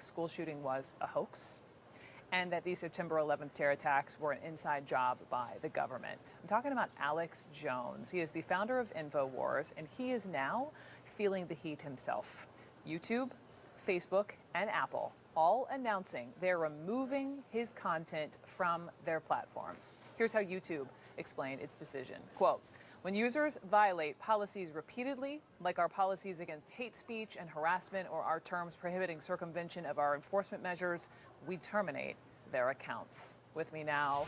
School shooting was a hoax and that these September 11th terror attacks were an inside job by the government. I'm talking about Alex Jones. He is the founder of InfoWars, and he is now feeling the heat himself. YouTube, Facebook, and Apple all announcing they're removing his content from their platforms. Here's how YouTube explained its decision. Quote, "When users violate policies repeatedly, like our policies against hate speech and harassment or our terms prohibiting circumvention of our enforcement measures, we terminate their accounts." With me now,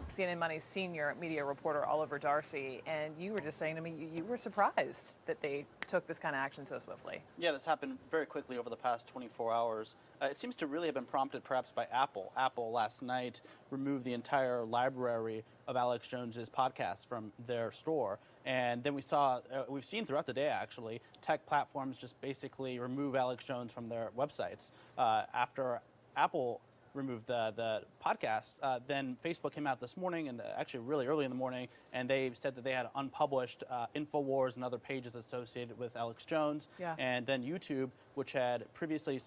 CNN Money's senior media reporter Oliver Darcy, and you were just saying to me you were surprised that they took this kind of action so swiftly. Yeah, this happened very quickly over the past 24 hours. It seems to really have been prompted perhaps by Apple. Apple last night removed the entire library of Alex Jones's podcasts from their store. And then we've seen throughout the day, actually, tech platforms just basically remove Alex Jones from their websites. After Apple removed the podcast, then Facebook came out this morning, and actually really early in the morning, and they said that they had unpublished InfoWars and other pages associated with Alex Jones. Yeah. And then YouTube, which had previously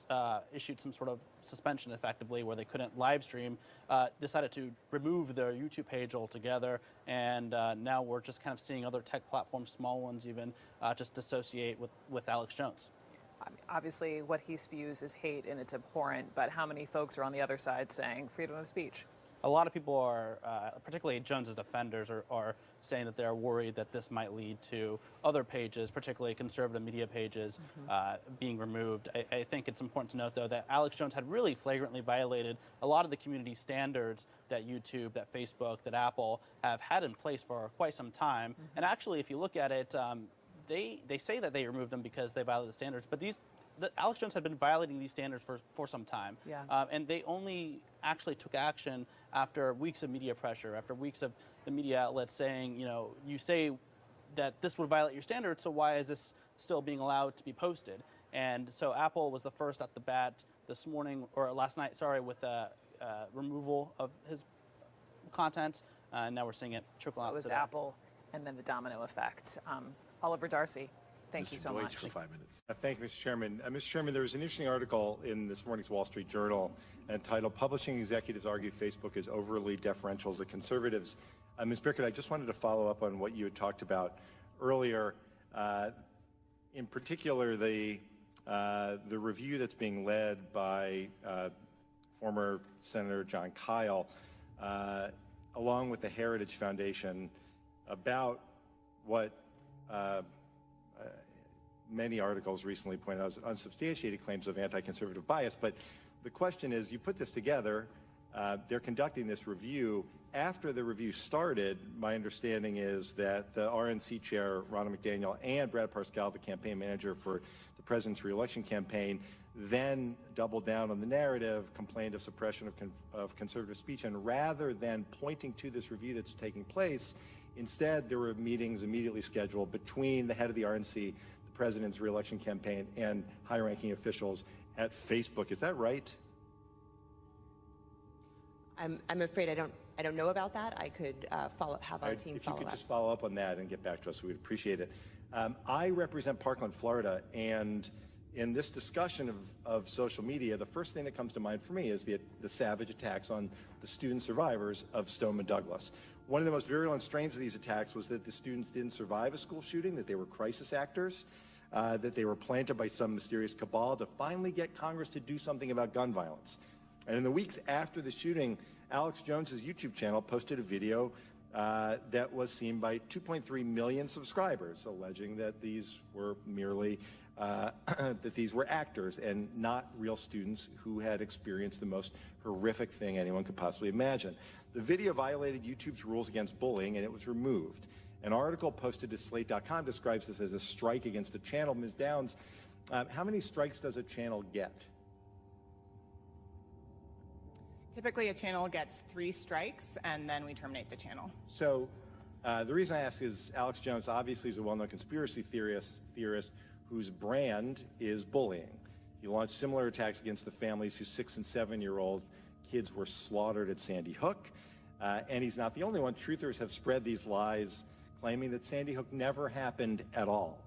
issued some sort of suspension effectively where they couldn't live stream, decided to remove their YouTube page altogether. And now we're just kind of seeing other tech platforms, small ones even, just dissociate with Alex Jones. Obviously, what he spews is hate and it's abhorrent, but how many folks are on the other side saying freedom of speech? A lot of people are, particularly Jones's defenders, are saying that they're worried that this might lead to other pages, particularly conservative media pages, being removed. I think it's important to note, though, that Alex Jones had really flagrantly violated a lot of the community standards that YouTube, that Facebook, that Apple have had in place for quite some time. And actually, if you look at it, they say that they removed them because they violated the standards, but Alex Jones had been violating these standards for some time. Yeah. And they only actually took action after weeks of media pressure, after weeks of the media outlets saying, you say that this would violate your standards, so why is this still being allowed to be posted? And so Apple was the first at the bat this morning, or last night, sorry, with removal of his content. And now we're seeing it trickle out. So it was Apple and then the domino effect. Oliver Darcy, thank you so much. For 5 minutes. Thank you, Mr. Chairman. Mr. Chairman, there was an interesting article in this morning's Wall Street Journal entitled "Publishing Executives Argue Facebook is Overly Deferential to Conservatives." Ms. Bickert, I just wanted to follow up on what you had talked about earlier. In particular, the review that's being led by former Senator John Kyle, along with the Heritage Foundation, about what many articles recently pointed out as unsubstantiated claims of anti-conservative bias. But the question is, you put this together, they're conducting this review. After the review started, my understanding is that the RNC chair, Ronna McDaniel, and Brad Parscale, the campaign manager for the president's reelection campaign, then doubled down on the narrative, complained of suppression of conservative speech, and rather than pointing to this review that's taking place, instead, there were meetings immediately scheduled between the head of the RNC, the president's reelection campaign, and high-ranking officials at Facebook. Is that right? I'm afraid I don't know about that. I could have our team follow up. If you could just follow up on that and get back to us, we'd appreciate it. I represent Parkland, Florida, and in this discussion of social media, the first thing that comes to mind for me is the savage attacks on the student survivors of Stoneman Douglas. One of the most virulent strains of these attacks was that the students didn't survive a school shooting, that they were crisis actors, that they were planted by some mysterious cabal to finally get Congress to do something about gun violence. And in the weeks after the shooting, Alex Jones's YouTube channel posted a video that was seen by 2.3 million subscribers, alleging that these were merely that these were actors and not real students who had experienced the most horrific thing anyone could possibly imagine. The video violated YouTube's rules against bullying, and it was removed. An article posted to Slate.com describes this as a strike against the channel. Ms. Downs, how many strikes does a channel get? Typically, a channel gets 3 strikes, and then we terminate the channel. So the reason I ask is Alex Jones obviously is a well-known conspiracy theorist whose brand is bullying. He launched similar attacks against the families whose 6- and 7-year-old kids were slaughtered at Sandy Hook. And he's not the only one. Truthers have spread these lies, claiming that Sandy Hook never happened at all.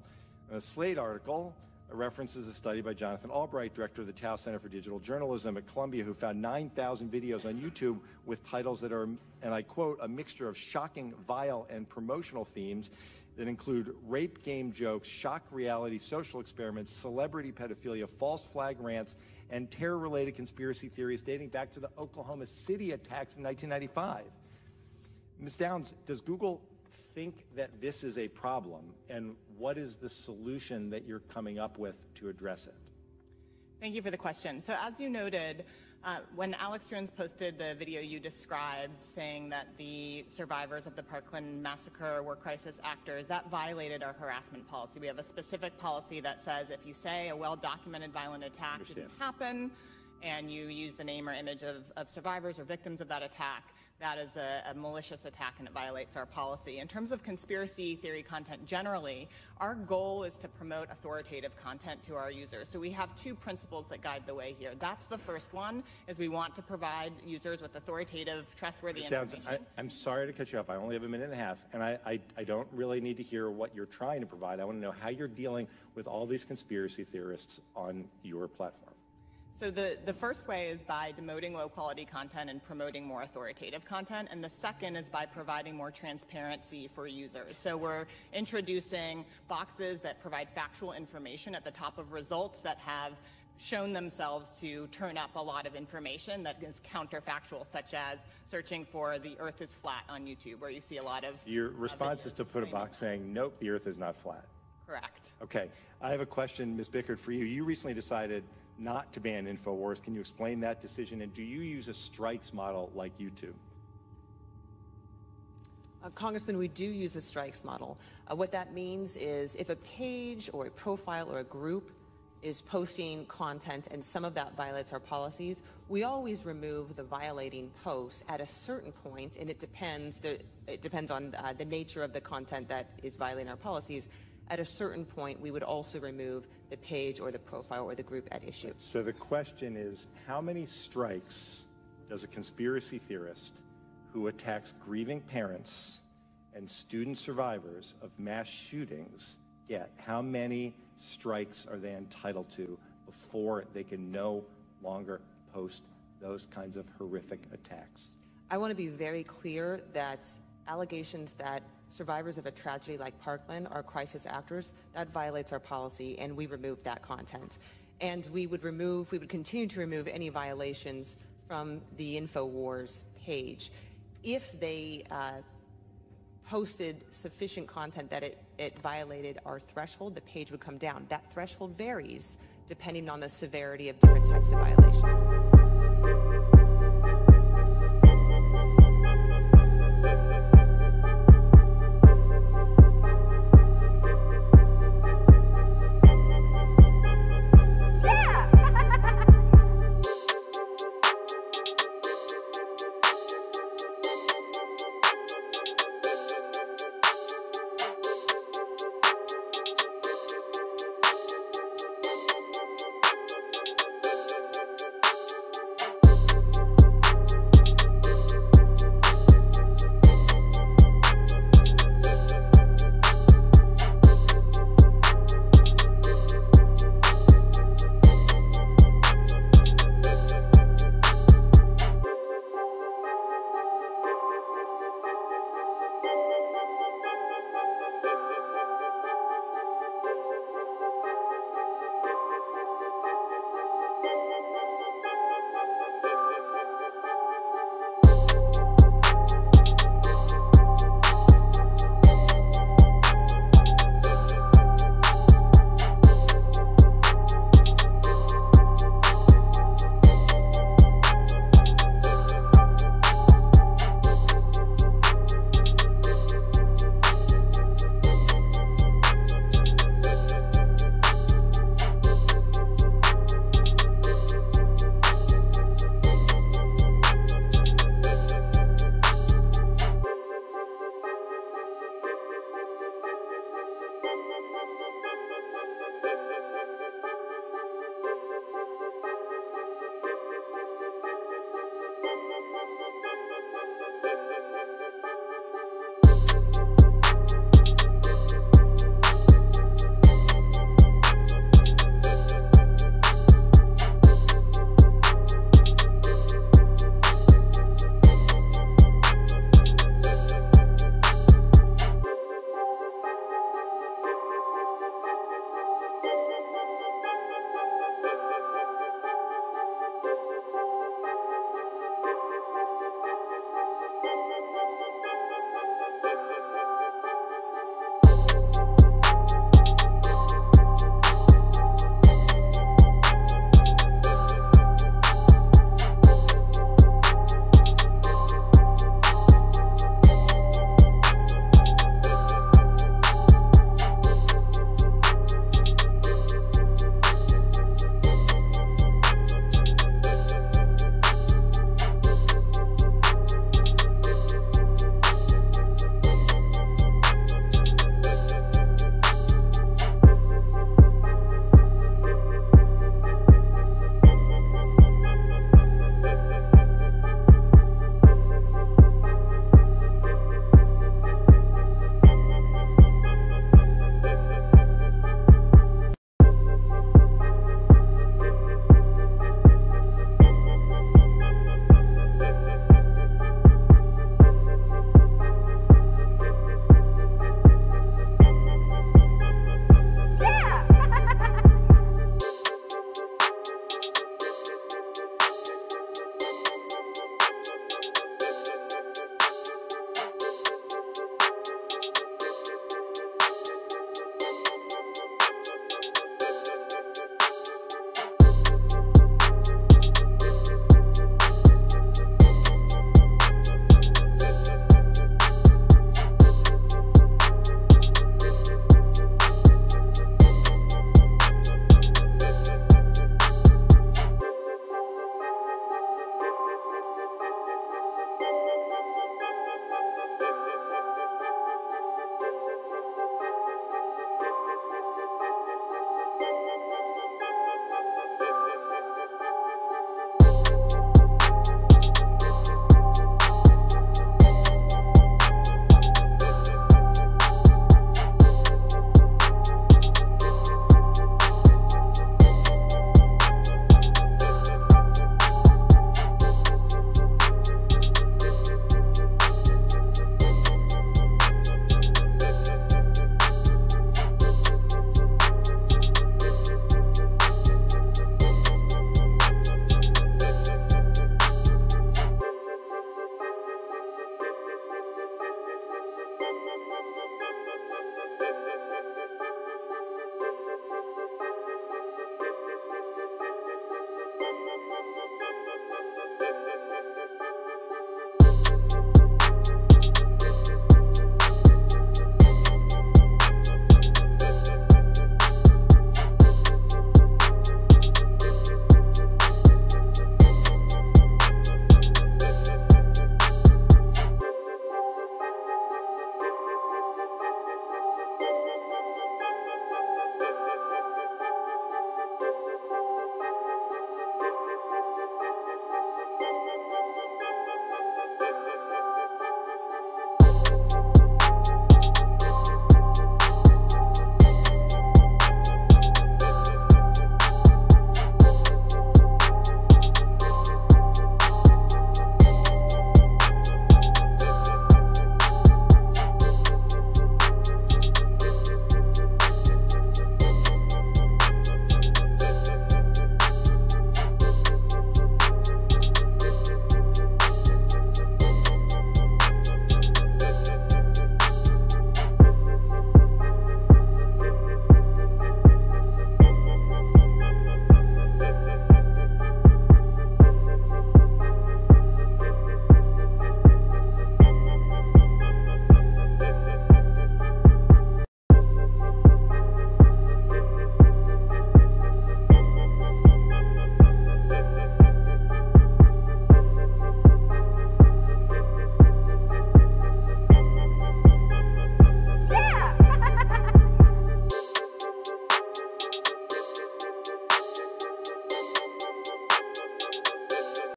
A Slate article references a study by Jonathan Albright, director of the Tao Center for Digital Journalism at Columbia, who found 9,000 videos on YouTube with titles that are, and I quote, a mixture of shocking, vile, and promotional themes that include rape game jokes, shock reality, social experiments, celebrity pedophilia, false flag rants, and terror-related conspiracy theories dating back to the Oklahoma City attacks in 1995. Ms. Downs, does Google think that this is a problem, and what is the solution that you're coming up with to address it? Thank you for the question. So as you noted, when Alex Jones posted the video you described saying that the survivors of the Parkland massacre were crisis actors, that violated our harassment policy. We have a specific policy that says if you say a well-documented violent attack didn't happen and you use the name or image of survivors or victims of that attack, that is a malicious attack and it violates our policy. In terms of conspiracy theory content generally, our goal is to promote authoritative content to our users. So we have 2 principles that guide the way here. That's the first one, is we want to provide users with authoritative, trustworthy information. Ms. Downs, I'm sorry to cut you off. I only have a minute and a half, and I don't really need to hear what you're trying to provide. I want to know how you're dealing with all these conspiracy theorists on your platform. So the first way is by demoting low-quality content and promoting more authoritative content, and the second is by providing more transparency for users. So we're introducing boxes that provide factual information at the top of results that have shown themselves to turn up a lot of information that is counterfactual, such as searching for the Earth is flat on YouTube, where you see a lot of Your response is to put a box saying, nope, the Earth is not flat. Correct. Okay. I have a question, Ms. Bickert, for you. You recently decided not to ban InfoWars. Can you explain that decision? And do you use a strikes model like YouTube? Congressman, we do use a strikes model. What that means is if a page or a profile or a group is posting content and some of that violates our policies, we always remove the violating posts at a certain point, and it depends on the nature of the content that is violating our policies. At a certain point, we would also remove the page or the profile or the group at issue. So the question is, how many strikes does a conspiracy theorist who attacks grieving parents and student survivors of mass shootings get? How many strikes are they entitled to before they can no longer post those kinds of horrific attacks? I want to be very clear that allegations that survivors of a tragedy like Parkland are crisis actors, that violates our policy, and we remove that content. And we would continue to remove any violations from the InfoWars page. If they posted sufficient content that it violated our threshold, the page would come down. That threshold varies depending on the severity of different types of violations.